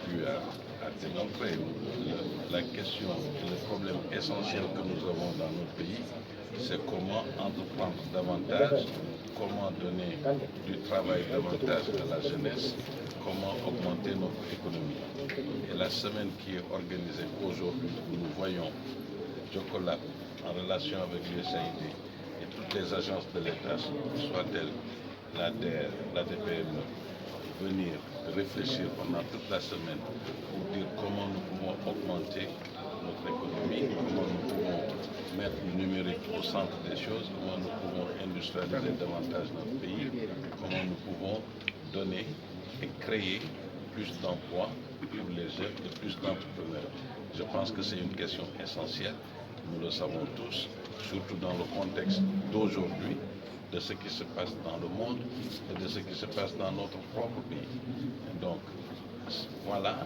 plus à démontrer. La question, le problème essentiel que nous avons dans notre pays, c'est comment entreprendre davantage, comment donner du travail davantage à la jeunesse, comment augmenter notre économie. Et la semaine qui est organisée aujourd'hui, nous voyons Jocolab en relation avec l'USAID et toutes les agences de l'État, soit-elles l'ADER, l'ADPME, venir réfléchir pendant toute la semaine pour dire comment nous pouvons augmenter notre économie, comment nous pouvons mettre le numérique au centre des choses, comment nous pouvons industrialiser davantage notre pays, comment nous pouvons donner et créer plus d'emplois pour les jeunes et plus d'entrepreneurs. Je pense que c'est une question essentielle, nous le savons tous, surtout dans le contexte d'aujourd'hui, de ce qui se passe dans le monde et de ce qui se passe dans notre propre pays. Donc, voilà,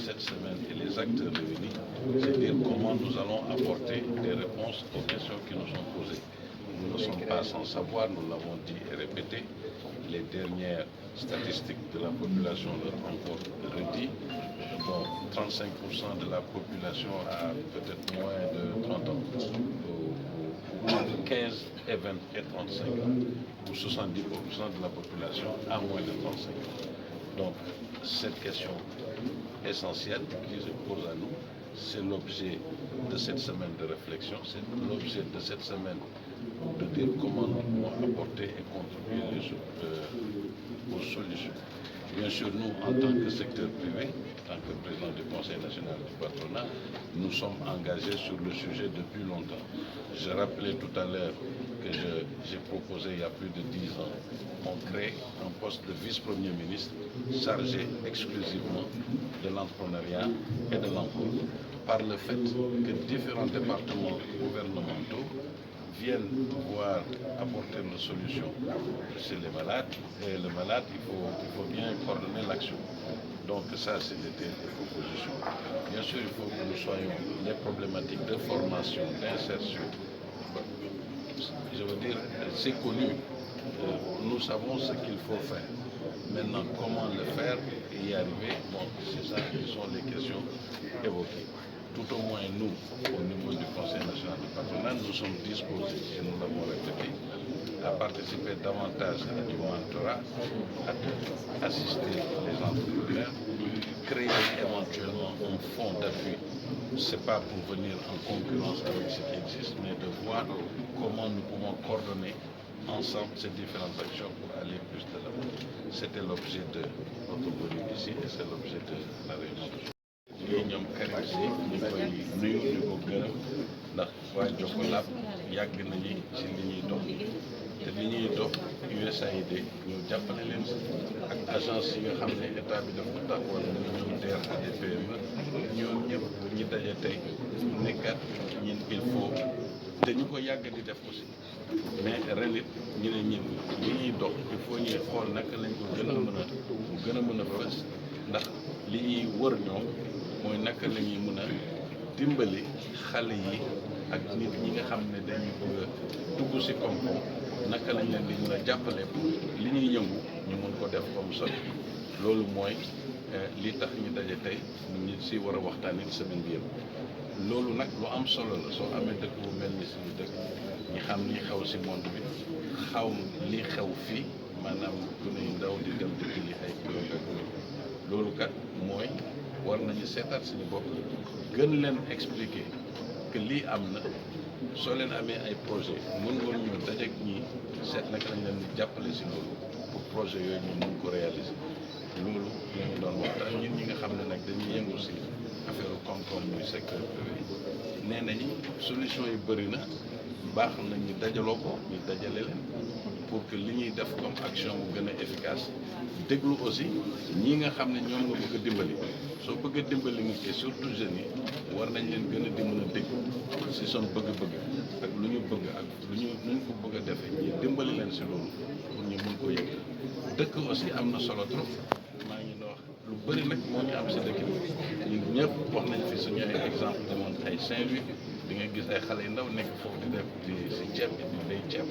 cette semaine et les acteurs réunis, c'est dire comment nous allons apporter des réponses aux questions qui nous sont posées. Nous ne sommes pas sans savoir, nous l'avons dit et répété, les dernières statistiques de la population l'ont encore redit. Donc, 35% de la population a peut-être moins de 30 ans, entre 15 et 20 et 35 ans, ou 70% de la population a moins de 35 ans. Donc, cette question essentielle qui se pose à nous, c'est l'objet de cette semaine de réflexion, c'est l'objet de cette semaine de dire comment nous pouvons apporter et contribuer aux solutions. Bien sûr, nous, en tant que secteur privé, en tant que président du Conseil national du patronat, nous sommes engagés sur le sujet depuis longtemps. Je rappelais tout à l'heure que j'ai proposé il y a plus de 10 ans, on crée un poste de vice-premier ministre chargé exclusivement de l'entrepreneuriat et de l'emploi, par le fait que différents départements gouvernementaux viennent pouvoir apporter une solution chez les malades. Et le malade, il faut bien coordonner l'action. Donc ça, c'était des propositions. Bien sûr, il faut que nous soyons les problématiques de formation, d'insertion. Je veux dire, c'est connu. Nous savons ce qu'il faut faire. Maintenant, comment le faire et y arriver, bon, c'est ça qui sont les questions évoquées. Tout au moins, nous, au niveau du Conseil national du patronat, nous sommes disposés, et nous l'avons répété, à participer davantage à du mentorat, à assister les entrepreneurs, créer éventuellement un fonds d'appui. Ce n'est pas pour venir en concurrence avec ce qui existe, mais de voir comment nous pouvons coordonner ensemble ces différentes actions pour aller plus de l'avant. C'était l'objet de notre venue ici et c'est l'objet de la réunion d'aujourd'hui. lii ñoom Karim si ñu koy nuyu di ko gërëm ndax waa Jokalante yàgg nañu ci li ñuy dox te li ñuy dox USAID ñu jàppale leen si ak agence yi nga xam ne état bi daf ko taxawal ñu ñëw DER ak PME ñoom ñëpp ñi daje tey nekkat ñun il faut te ñu ko yàgg di def aussi mais ren it ñu ne ñun li ñuy dox il faut ñuy xool naka lañ ko gën a mën a mu gën a mën a fës ndax li ñuy wër ñoom mooy naka la ñuy mën a dimbali xale yi ak nit ñi nga xam ne dañuy bëgg a dugg ci koom-koom naka lañ leen di mën a jàppale pour li ñuy yëngu ñu mën ko def comme sotti loolu mooy li tax ñu daje tey ñu ci war a waxtaanee semaine bi yëpp. loolu nag lu am solo la soo amee dëkk bu mel ni suñu dëkk ñi xam li xew ci monde bi xaw li xew fii maanaam gune yu ndaw di dem di jëli ay kilo ak loolu kat mooy war nañu seetaat suñu bopp gën leen expliquer que lii am na soo leen amee ay projet mën nga ñu dajeek ñi seet naka lañ leen di jàppale ci loolu pour projet yooyu ñu mën ko réaliser loolu la ñu doon waxtaan ñun ñi nga xam ne nag dañuy yëngu ci affaire koom-koom muy secteur privé nee nañu solution yu bëri na baax na ñu dajaloo ko ñu dajale leen pour que li ñuy def comme action bu gën a efficace déglu aussi ñi nga xam ne ñoom nga bëgg a dimbali soo bëgg a dimbali nit ki surtout jeunes yi war nañ leen gën a di mën a déglu ci son bëgg-bëgg ak lu ñu bëgg ak lu ñu ko bëgg a defee ñu dimbali leen ci loolu pour ñu mën ko yëg dëkk aussi am na solo trop maa ngi wax lu bëri nag moo ñu am ci dëkk bi ñun ñëpp wax nañ fi suñu ay exemple demoon ay Saint-Louis di nga gis ay xale yu ndaw nekk foofu di def si ceeb bi di béy ceeb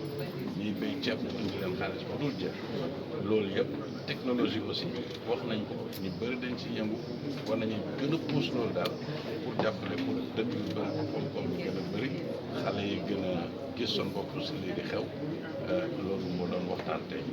ñuy béy ceeb di indi leen xaalis bu dul jeex loolu yëpp technologie aussi wax nañ ko ñu bëri dañ ci yëngu war nañu gën a pousse loolu daal pour jàppale pour dëkk yu bëri koom-koom bi gën a bëri xale yi gën a gis seen bopp si lii di xew loolu moo doon waxtaan tey.